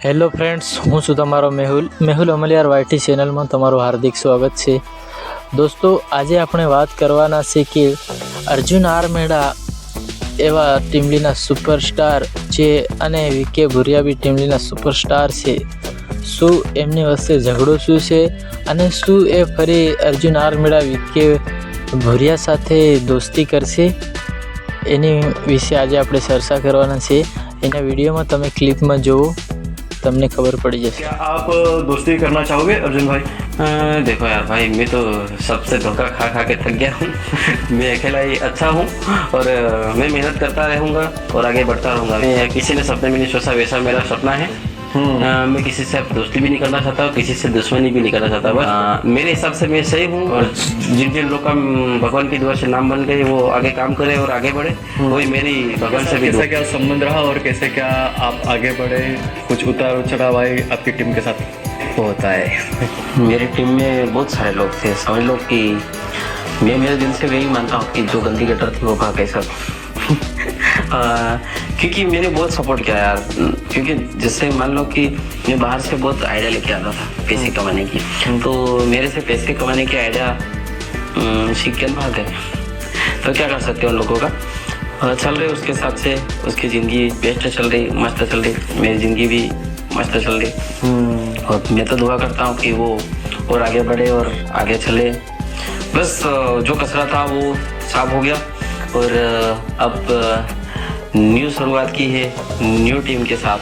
Hello friends, હું છું તમારો મેહુલ અમલિયાર વાયટી ચેનલમાં તમારું હાર્દિક સ્વાગત છે. દોસ્તો, આજે આપણે વાત કરવાના છે કે અર્જુન આરમેડા એવા ટીમલીના સુપરસ્ટાર છે અને વિકે ભુરિયા બી ટીમલીના સુપરસ્ટાર છે. શું એમની વચ્ચે ઝઘડો શું છે અને શું એ ફરી અર્જુન આરમેડા વિકે ભુરિયા સાથે દોસ્તી કરશે, એની વિશે આજે આપણે ચર્ચા કરવાના છે. એના વિડીયોમાં તમે ક્લિપમાં જુઓ, तमने खबर पड़ जैसे. क्या आप दोस्ती करना चाहोगे अर्जुन भाई? देखो यार भाई, मैं तो सबसे धोखा खा खा के थक गया हूँ. मैं अकेला ही अच्छा हूँ और मैं मेहनत करता रहूँगा और आगे बढ़ता रहूँगा. मैं किसी ने सपने में नहीं सोचा, वैसा मेरा सपना है. मैं किसी से दोस्ती भी नहीं करना चाहता हूँ, किसी से दुश्मनी भी नहीं करना चाहता. बस मेरे हिसाब से मैं सही हूँ और जिन जिन लोग का भगवान की दुआ से नाम बन गए वो आगे काम करे और आगे बढ़े, वही मेरी भगवान से भी. कैसा क्या संबंध रहा और कैसे क्या आप आगे बढ़े? कुछ उतार चढ़ाव आए आपकी टीम के साथ? होता है. मेरी टीम में बहुत सारे लोग थे. समझ लो कि मैं मेरे दिल से वही मानता हूँ कि जो गंदी गटर थी वो भाग गई सब. क्योंकि मैंने बहुत सपोर्ट किया यार. क्योंकि जैसे मान लो कि मैं बाहर से बहुत आइडिया लेके आता था पैसे कमाने की, तो मेरे से पैसे कमाने की आइडिया सीख के भाग गए. तो क्या कर सकते हो उन लोगों का. चल रहे उसके साथ से उसकी ज़िंदगी बेस्ट चल रही, मस्त चल रही. मेरी ज़िंदगी भी मस्त चल रही. और मैं तो दुआ करता हूँ कि वो और आगे बढ़े और आगे चले. बस जो कचरा था वो साफ हो गया और अब न्यू शुरुआत की है न्यू टीम के साथ.